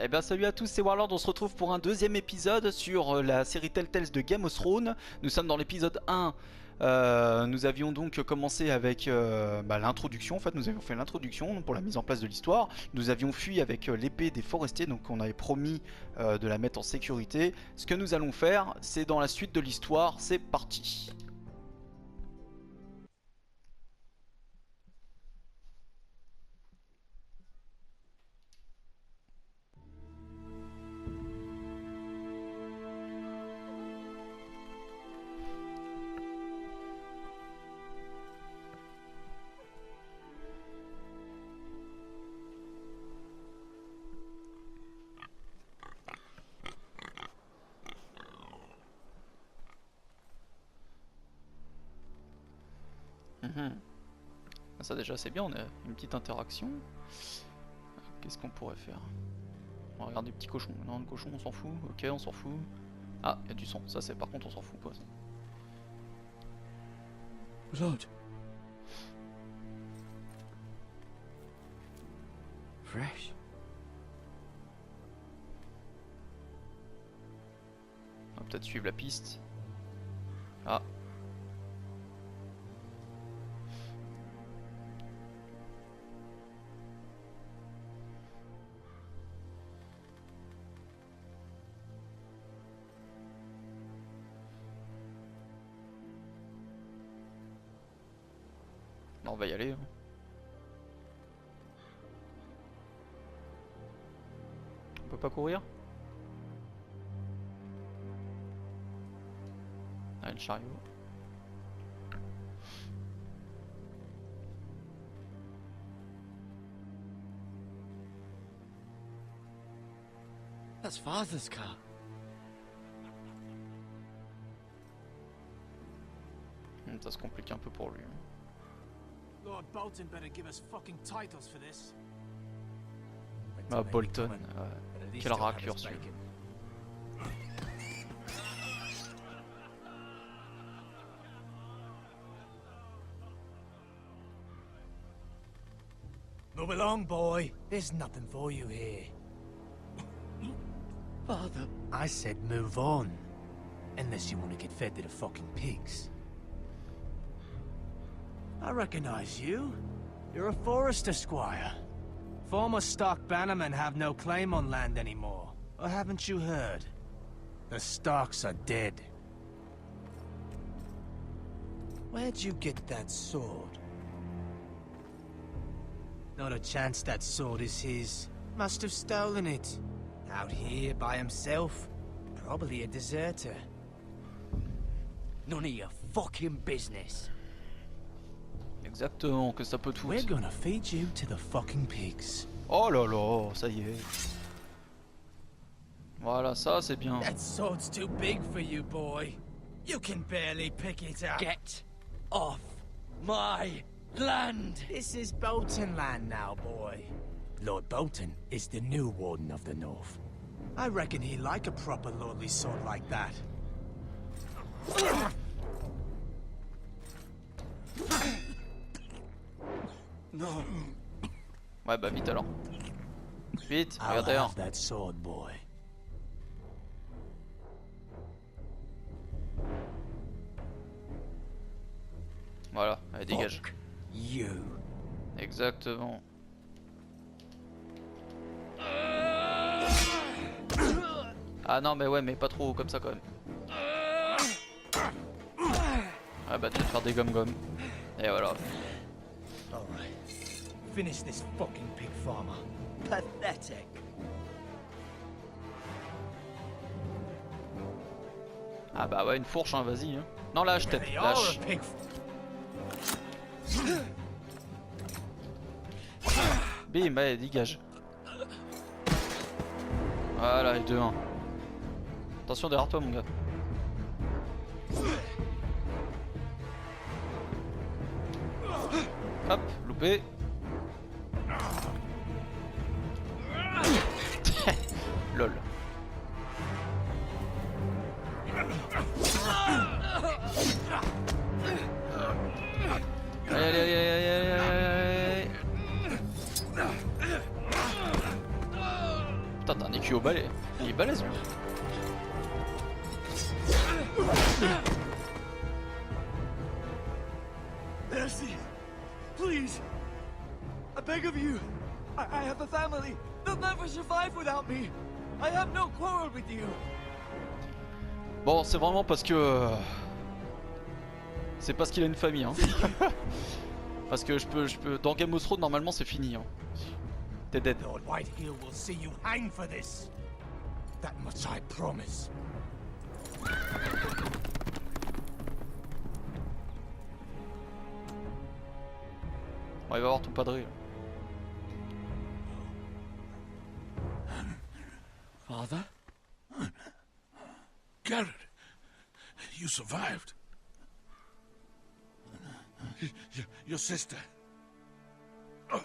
Eh bien salut à tous, c'est WarLord, on se retrouve pour un deuxième épisode sur la série Telltale de Game of Thrones. Nous sommes dans l'épisode 1, nous avions donc commencé avec l'introduction, en fait nous avions fait l'introduction pour la mise en place de l'histoire. Nous avions fui avec l'épée des forestiers, donc on avait promis de la mettre en sécurité. Ce que nous allons faire, c'est dans la suite de l'histoire, c'est parti. Ça déjà c'est bien, on a une petite interaction. Qu'est-ce qu'on pourrait faire? On va regarder des petits cochons. Non, le cochon on s'en fout, ok on s'en fout. Ah, il y a du sang, ça c'est par contre on s'en fout pas ça. Blood. Fresh. On va peut-être suivre la piste. Ah. On va y aller. On peut pas courir? Ah, le chariot. That's Father's car. Ça se complique un peu pour lui. Lord Bolton better give us fucking titles for this. Ah, Bolton, quelle raclure celui-là. Move along, boy. There's nothing for you here. Father. I said move on. Unless you want to get fed to the fucking pigs. I recognize you. You're a Forester Squire. Former Stark bannermen have no claim on land anymore. Or haven't you heard? The Starks are dead. Where'd you get that sword? Not a chance that sword is his. Must have stolen it. Out here by himself. Probably a deserter. None of your fucking business. Exactement, que ça peut tout. We're gonna feed you to the fucking pigs. Oh là là, ça y est. Voilà, ça c'est bien. That sword's too big for you, boy. You can barely pick it up. Get off my land! This is Bolton land now, boy. Lord Bolton is the new Warden of the North. I reckon he'd like a proper lordly sword like that. No. Ouais bah vite alors. Vite, I'll regarde derrière. have that sword, boy. Voilà, allez dégage. Fuck you. Exactement. Ah non mais ouais mais pas trop comme ça quand même. Ah bah tu vas te faire des gommes. Et voilà. Alright. Finish this fucking pig farmer. Pathetic. Ah bah ouais une fourche hein, vas-y hein. Non lâche tête, They are lâche. a pig. Bim, allez dégage. Voilà, et 2-1. Attention derrière toi mon gars. Hop, loupé. Lol. Allez, allez, allez, allez, allez, allez, allez. Putain, t'as un il est balèze lui. Mercy, please. I beg of you. I have a family. They'll never survive without me. I have no quarrel with you. Bon, c'est vraiment parce que... c'est parce qu'il a une famille, hein. Parce que je peux... Dans Game of Thrones, normalement, c'est fini, hein. T'es dead. Lord Whitehill will see you hang for this. That much I promise. Bon, il va voir ton padré, là. Father? Garrett, you survived. Your sister. Oh,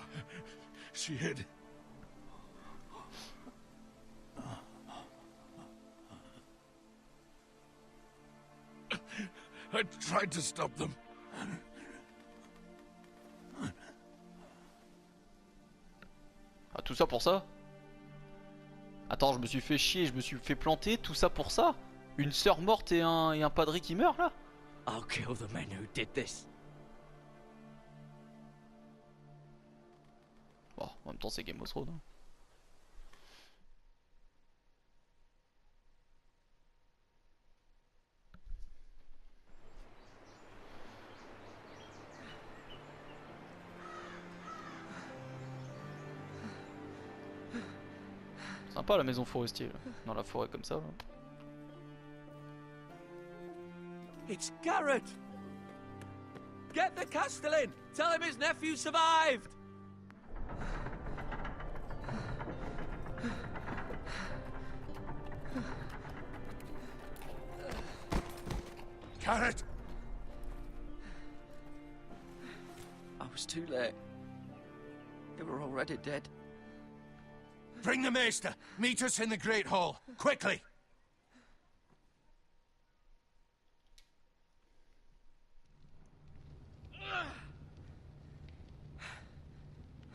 she hid. I tried to stop them. Ah, tout ça pour ça? Attends, je me suis fait chier, je me suis fait planter, tout ça pour ça? Une sœur morte et un padré qui meurt là? I'll kill the men who did this. Bon, en même temps c'est Game of Thrones, hein. Sympa la maison forestier là, dans la forêt comme ça là. It's Garrett! Get the Castellan! Tell him his nephew survived! Garrett! I was too late. They were already dead. Bring the maester. Meet us in the Great Hall. Quickly!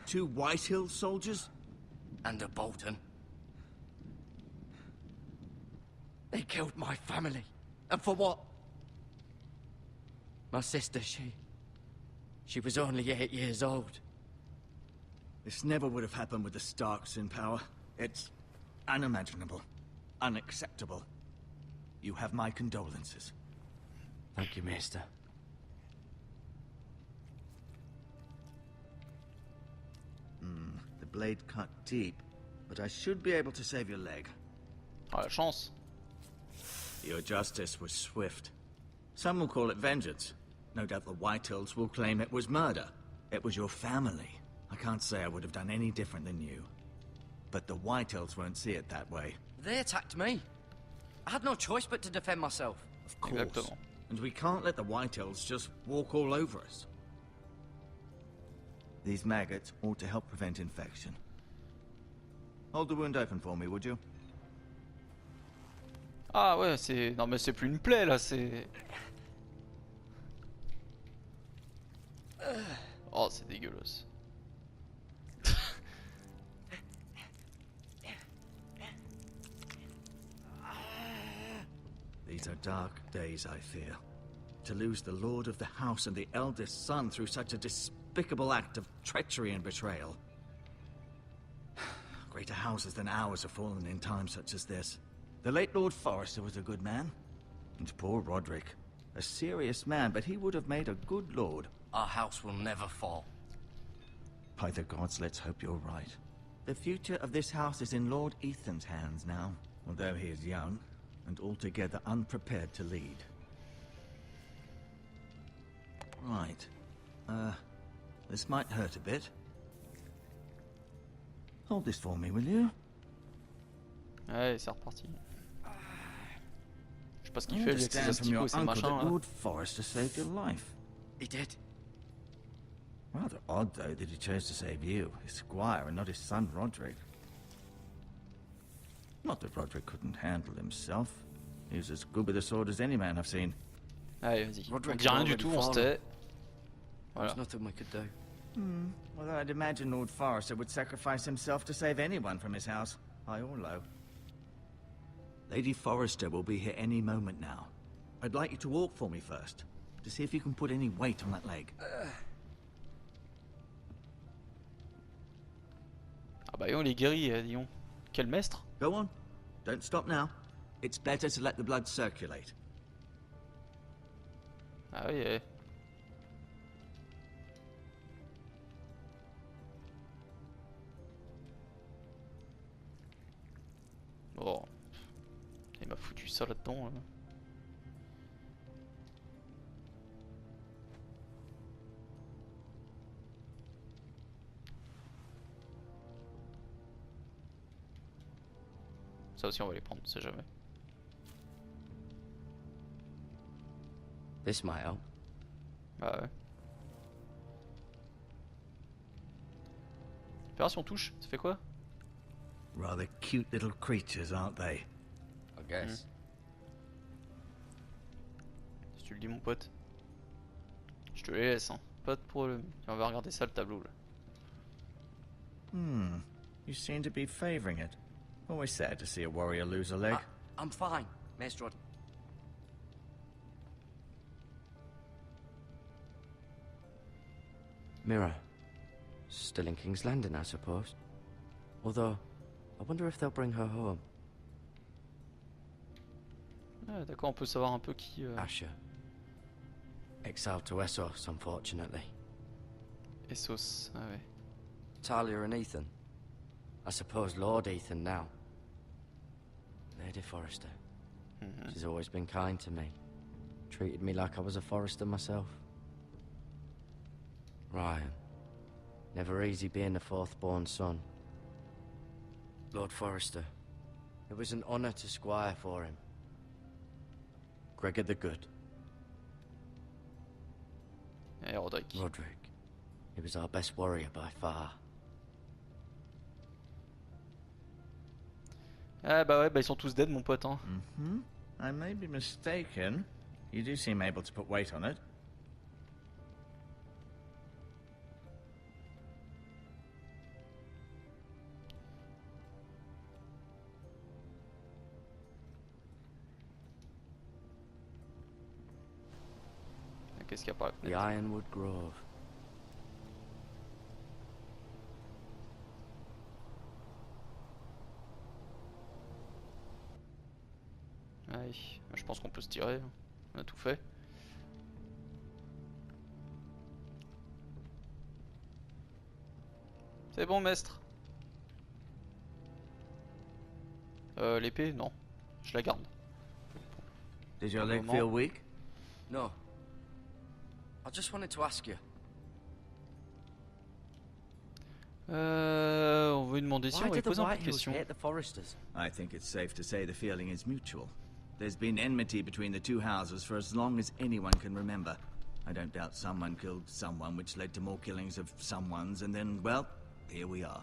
Two Whitehill soldiers? And a Bolton. They killed my family. And for what? My sister, she was only 8 years old. This never would have happened with the Starks in power. It's unimaginable. Unacceptable. You have my condolences. Thank you, Maester. The blade cut deep, but I should be able to save your leg. Ah la chance. Your justice was swift. Some will call it vengeance. No doubt the Whitehills will claim it was murder. It was your family. I can't say I would have done any different than you. But the Whitehills won't see it that way. They attacked me. I had no choice but to defend myself. Of course. Exactement. And we can't let the Whitehills just walk all over us. These maggots ought to help prevent infection. Hold the wound open for me, would you? Ah ouais, c'est... Non mais c'est plus une plaie là, c'est... Oh, c'est dégueulasse. These are dark days, I fear. To lose the lord of the house and the eldest son through such a despicable act of treachery and betrayal. Greater houses than ours have fallen in times such as this. The late Lord Forrester was a good man. And poor Roderick. A serious man, but he would have made a good lord. Our house will never fall. By the gods, let's hope you're right. The future of this house is in Lord Ethan's hands now, although he is young and altogether unprepared to lead. Right. This might hurt a bit. Hold this for me, will you? Ouais, c'est reparti. Je sais pas ce qu'il I fait lui avec ses understand from your asticots et ses uncle machins that là. Lord Forrester saved your life. He did. Rather odd, though, that he chose to save you, his squire, and not his son Roderick. Not that Roderick couldn't handle himself. He was as good with a sword as any man I've seen. Allez, vas-y. On Roderick dit rien had du already tout, on se fallen. tait. Voilà. There's nothing we could do. Well, I'd imagine Lord Forrester would sacrifice himself to save anyone from his house, high or low. Lady Forrester will be here any moment now. I'd like you to walk for me first, to see if you can put any weight on that leg. Ah bah on les guérit, disons. Quel mestre. Go on. Don't stop now. It's better to let the blood circulate. Ah oui, Bon. Il m'a foutu ça là-dedans. Là. Ça aussi on va les prendre, on sait jamais. This might help. Bah ouais. Opération touche, ça fait quoi? Rather cute little creatures, aren't they? I guess. Si tu le dis mon pote. Je te les laisse hein, pas de problème. On va regarder ça le tableau là. You seem to be favoring it. Always sad to see a warrior lose a leg. I'm fine, Maestro. Mira. Still in King's Landing, I suppose. Although, I wonder if they'll bring her home. Ah, d'accord, on peut savoir un peu qui... Asher. Exiled to Essos, unfortunately. Essos, ah ouais. Talia and Ethan. I suppose Lord Ethan now. Lady Forrester. She's always been kind to me. Treated me like I was a Forrester myself. Ryan. Never easy being the fourth-born son. Lord Forrester. It was an honor to squire for him. Gregor the Good. Et Roderick. Roderick. He was our best warrior by far. Ah bah ouais, bah ils sont tous dead mon pote hein. I may be mistaken. You do seem able to put weight on it. Qu'est-ce qu'il y a par la The fenêtre? Ironwood Grove. Ouais, je pense qu'on peut se tirer. Hein. On a tout fait. C'est bon, maître. L'épée, non. Je la garde. Does your Un leg moment. feel weak? No. I just wanted to ask you. On veut lui demander si on Why va lui did the poser un peu White de Hills questions. hate the Forresters? I think it's safe to say the feeling is mutual. There's been enmity between the two houses for as long as anyone can remember. I don't doubt someone killed someone, which led to more killings of someones, and then, well, here we are.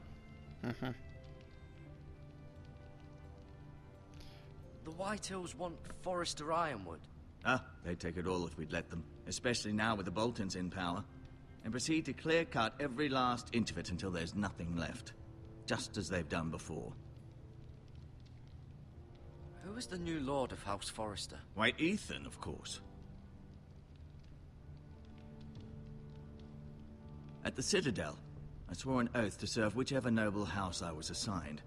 The White Hills want Forrester Ironwood. Ah, they'd take it all if we'd let them, especially now with the Boltons in power, and proceed to clear-cut every last inch of it until there's nothing left, just as they've done before. Who is the new Lord of House Forrester? Why, Ethan, of course. At the Citadel, I swore an oath to serve whichever noble house I was assigned.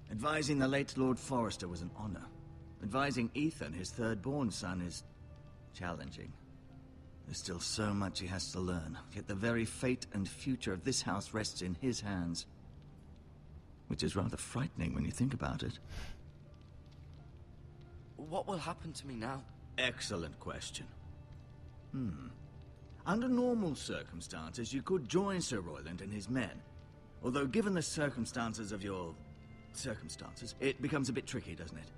Advising the late Lord Forrester was an honor. Advising Ethan, his third-born son, is challenging. There's still so much he has to learn, yet the very fate and future of this house rests in his hands. Which is rather frightening when you think about it. What will happen to me now? Excellent question. Under normal circumstances, you could join Sir Royland and his men. Although given the circumstances of your... circumstances, it becomes a bit tricky, doesn't it?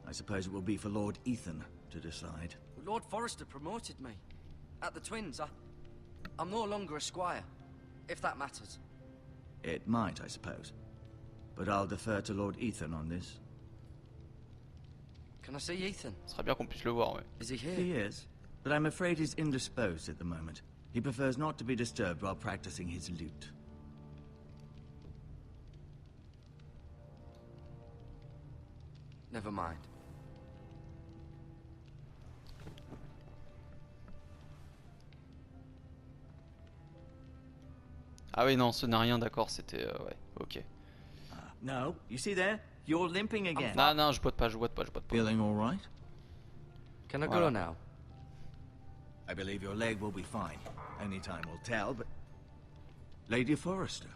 I suppose it will be for Lord Ethan to decide. Lord Forrester promoted me. At the Twins, I'm no longer a squire, if that matters. It might, I suppose. But I'll defer to Lord Ethan on this. Can I see Ethan? Ce serait bien qu'on puisse le voir, ouais. Is he here? He is, but I'm afraid he's indisposed at the moment. He prefers not to be disturbed while practicing his lute. Never mind. Ah oui, non, ce n'est rien, d'accord, c'était... ouais, ok. No, you see there? You're limping again. Non, non, je boite pas. Feeling all right? Can I Voilà. go now? I believe your leg will be fine. Only time will tell, but... Lady Forrester.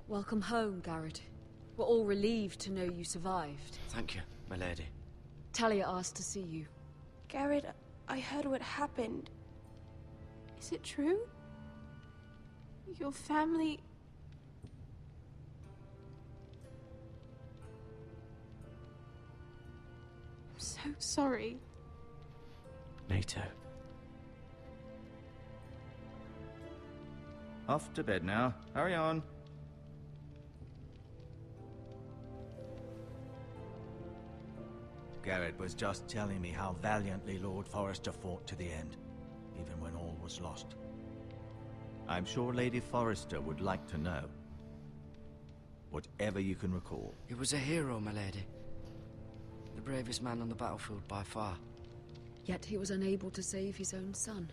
Welcome home, Garrett. We're all relieved to know you survived. Thank you, my lady. Talia asked to see you. Garrett, I heard what happened. Is it true? Your family... I'm so sorry. Me too. Off to bed now. Hurry on. Garrett was just telling me how valiantly Lord Forrester fought to the end, even when all was lost. I'm sure Lady Forrester would like to know. Whatever you can recall. He was a hero, my lady. The bravest man on the battlefield by far. Yet he was unable to save his own son.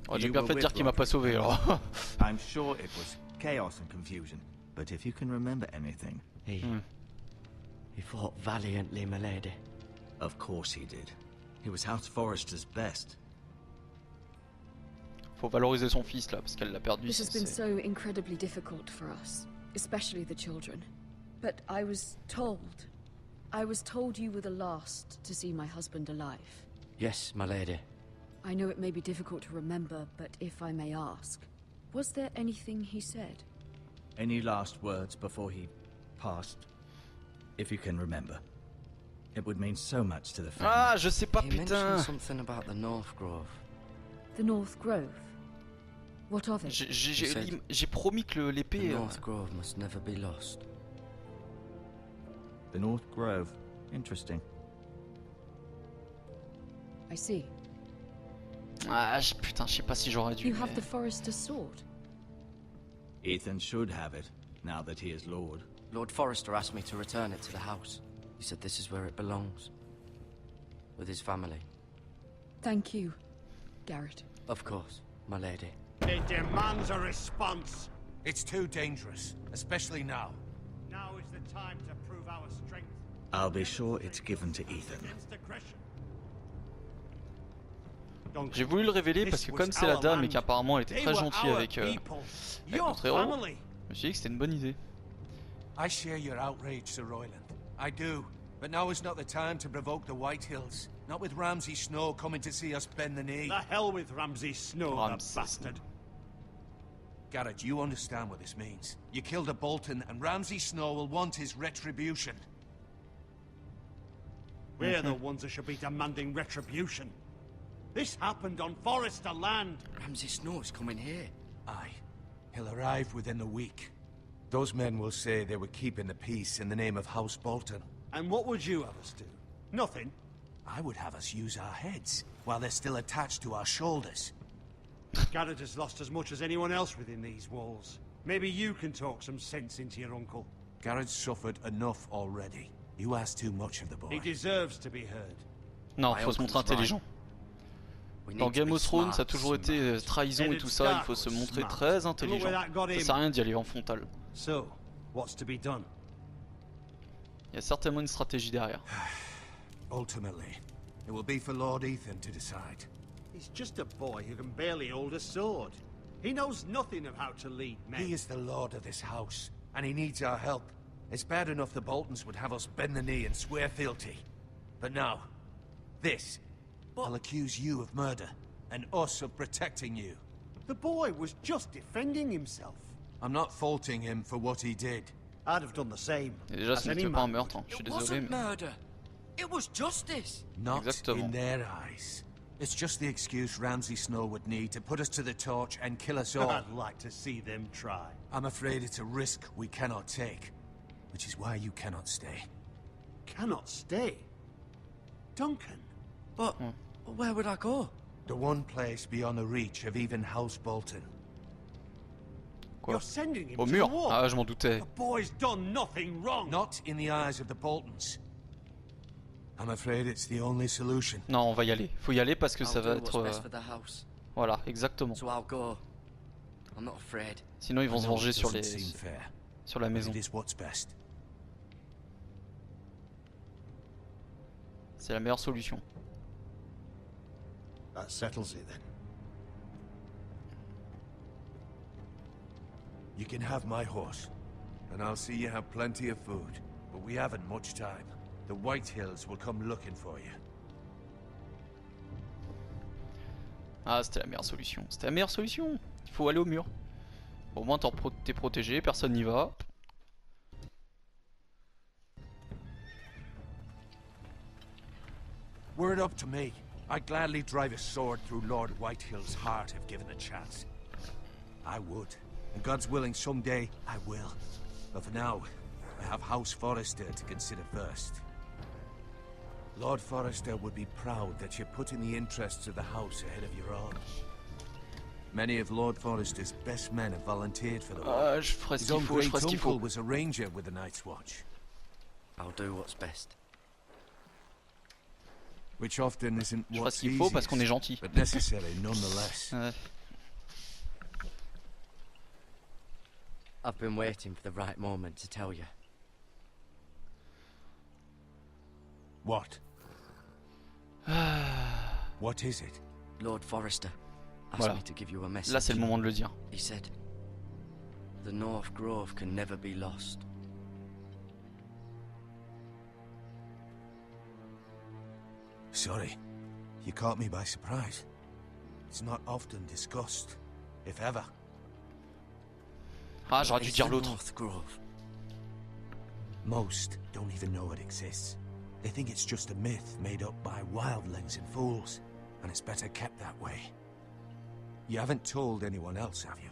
Oh, j'ai You bien were fait de dire with qu'il m'a pas sauvé alors. I'm sure it was chaos and confusion, but if you can remember anything... He fought valiantly, my lady. Of course he did. He was House Forrester's best. Faut valoriser son fils là, parce qu'elle l'a perdu. This has been so incredibly difficult for us, especially the children. But I was told you were the last to see my husband alive. Yes, my lady. I know it may be difficult to remember, but if I may ask, was there anything he said? Any last words before he passed? If you can remember. It would mean so much to the family. Ah, je sais pas, He putain. mentioned something about the North Grove. The North Grove? What of it? J'ai promis que The l'épée... North Grove must never be lost. The North Grove. Interesting. I see. Ah, putain, je sais pas si j'aurais dû... You have mais- the Forrester's sword. Ethan should have it, now that he is Lord. Lord Forrester asked me to return it to the house. He said this is where it belongs. With his family. Thank you, Garrett. Of course, my lady. It demands a response. It's too dangerous, especially now. Now is the time to prove our strength. I'll be sure it's given to Ethan. Against aggression. J'ai voulu le révéler parce que comme c'est la dame et qu'apparemment elle était très gentille avec notre héros, je me suis dit que c'était une bonne idée. I share your outrage, Sir Royland. I do. But now is not the time to provoke the Whitehills. Not with Ramsay Snow coming to see us bend the knee. The hell with Ramsay Snow, Ramsay the bastard. Garrett, you understand what this means. You killed a Bolton, and Ramsay Snow will want his retribution. We're the ones that should be demanding retribution. This happened on Forrester land. Ramsay Snow is coming here. Aye. He'll arrive within the week. Those men will say they were keeping the peace in the name of House Bolton. And what would you have us do? Nothing. I would have us use our heads, while they're still attached to our shoulders. Garrett has lost as much as anyone else within these walls. Maybe you can talk some sense into your uncle. Garrett's suffered enough already. You ask too much of the boy. He deserves to be heard. Non, faut se montrer intelligent. Dans Game of Thrones, ça a toujours été trahison et tout ça, il faut se montrer très intelligent. Ça sert à rien d'y aller en frontal. So, what's to be done? Il y a certainement une stratégie derrière. Ultimately, it will be for Lord Ethan to decide. He's just a boy who can barely hold a sword. He knows nothing of how to lead men. He is the lord of this house, and he needs our help. It's bad enough the Boltons would have us bend the knee and swear fealty. But now, this. I'll accuse you of murder, and us of protecting you. The boy was just defending himself. I'm not faulting him for what he did. I'd have done the same. Et déjà, ce n'était pas un meurtre, hein. Je suis It désolé. wasn't Mais... murder. It was justice. Not Exactement. in their eyes. It's just the excuse Ramsay Snow would need to put us to the torch and kill us all. I'd like to see them try. I'm afraid it's a risk we cannot take, which is why you cannot stay. Cannot stay. Duncan. But where would I go? The one place beyond the reach of even House Bolton. Quoi? You're sending him Au to mur? the war. Ah, je m'en doutais. The boy's done nothing wrong. Not in the eyes of the Boltons. I'm afraid it's the only solution. Non, on va y aller. Faut y aller parce que ça I'll va do what's être... best for the house. Voilà, exactement. So I'll go. I'm not afraid. Sinon ils vont I se know venger it sur doesn't les seem fair, sur la but maison. it is what's best. C'est la meilleure solution. That settles it then. You can have my horse, and I'll see you have plenty of food. But we haven't much time. The White Hills will come looking for you. Ah, c'était la meilleure solution. C'était la meilleure solution. Il faut aller au mur. Au moins t'es protégé, personne n'y va. Were it up to me, I'd gladly drive a sword through Lord Whitehill's heart if given the chance. I would. And God's willing, someday I will. But for now, I have House Forrester to consider first. Lord Forrester would be proud that you're putting the interests of the house ahead of your own. Many of Lord Forrester's best men have volunteered for the war. Je ferai ce His qu'il own faut, je great ferai ce qu'il uncle faut. was a ranger with the Night's Watch, I'll do what's best. which often isn't Je ferai what's ce qu'il faut parce qu'on est easiest, gentil. but necessary nonetheless. Ouais. I've been waiting for the right moment to tell you. What? What is it? Lord Forrester asked Voilà. me to give you a message. Là c'est le moment de le dire. He said, the North Grove can never be lost. Sorry, you caught me by surprise. It's not often discussed, if ever. Ah, j'aurais dû It's dire the l'autre. North Grove. Most don't even know it exists. They think it's just a myth made up by wildlings and fools, and it's better kept that way. You haven't told anyone else, have you?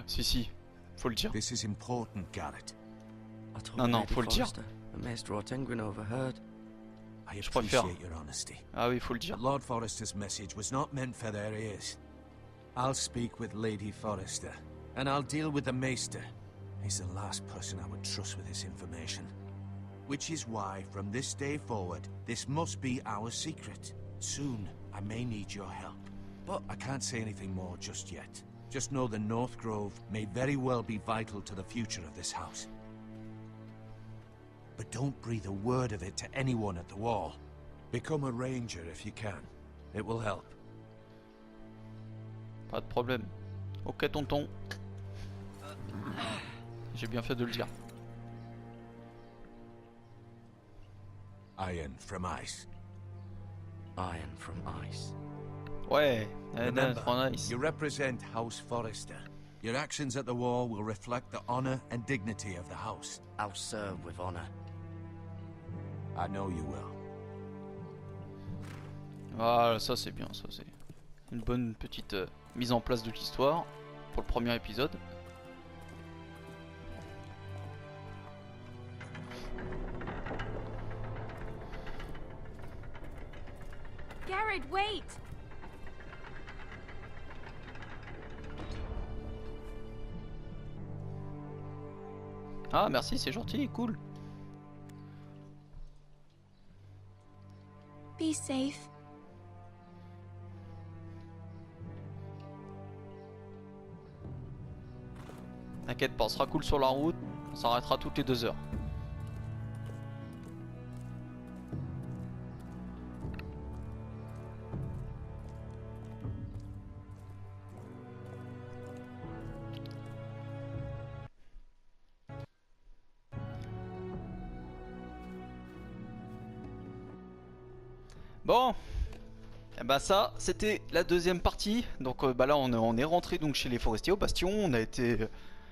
Si, faut le dire. This is important, Garrett. I told Non, non, Lady faut le dire. Forrester, and Maester Ortengryn overheard. I Je préfère. appreciate your honesty. Ah oui, faut le dire. But Lord Forrester's message was not meant for their ears. I'll speak with Lady Forrester, and I'll deal with the Maester. He's the last person I would trust with this information. Which is why, from this day forward, this must be our secret. Soon, I may need your help. But I can't say anything more just yet. Just know the North Grove may very well be vital to the future of this house. But don't breathe a word of it to anyone at the wall. Become a ranger if you can. It will help. Pas de problème. Ok tonton. J'ai bien fait de le dire. Iron from ice. Iron from ice. Ouais, Remember, trop nice. you represent House Forrester. Your actions at the wall will reflect the honor and dignity of the house. I'll serve with honor. I know you will. Voilà, ça c'est bien, ça c'est une bonne petite mise en place de l'histoire pour le premier épisode. Garrett, wait! Ah merci, c'est gentil, cool. Be safe. T'inquiète pas, on sera cool sur la route, on s'arrêtera toutes les 2 heures. Bon, et bah ça c'était la deuxième partie. Donc bah là on est rentré donc chez les forestiers au bastion. On a été,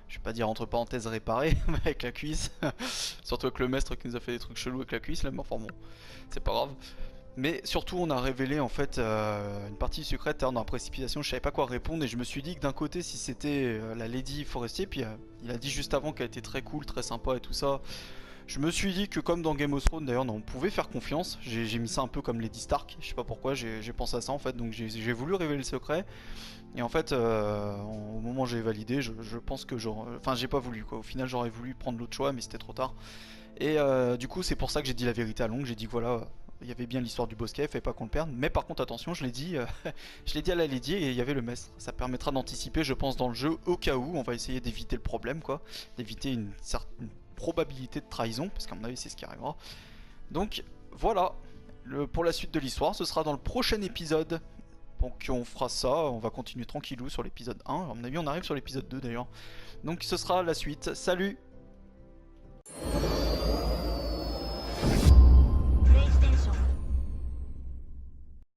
je vais pas dire entre parenthèses réparé avec la cuisse. Surtout avec le maître qui nous a fait des trucs chelous avec la cuisse là, mais enfin bon, c'est pas grave. Mais surtout on a révélé en fait une partie secrète dans la précipitation. Je savais pas quoi répondre et je me suis dit que d'un côté si c'était la Lady Forestier, puis il a dit juste avant qu'elle était très cool, très sympa et tout ça. Je me suis dit que comme dans Game of Thrones d'ailleurs on pouvait faire confiance. J'ai mis ça un peu comme Lady Stark, je sais pas pourquoi j'ai pensé à ça en fait. Donc j'ai voulu révéler le secret. Et en fait au moment où j'ai validé je pense que enfin j'ai pas voulu quoi. Au final j'aurais voulu prendre l'autre choix mais c'était trop tard. Et du coup c'est pour ça que j'ai dit la vérité à Long. J'ai dit que voilà, Il y avait bien l'histoire du bosquet, fallait pas qu'on le perde. Mais par contre, attention, je l'ai dit, je l'ai dit à la Lady et il y avait le maître. Ça permettra d'anticiper, je pense, dans le jeu, au cas où. On va essayer d'éviter le problème, quoi. D'éviter une certaine probabilité de trahison, parce qu'à mon avis, c'est ce qui arrivera. Donc, voilà. Pour la suite de l'histoire, ce sera dans le prochain épisode. Donc, on fera ça. On va continuer tranquillou sur l'épisode 1. À mon avis, on arrive sur l'épisode 2 d'ailleurs. Donc, ce sera la suite. Salut!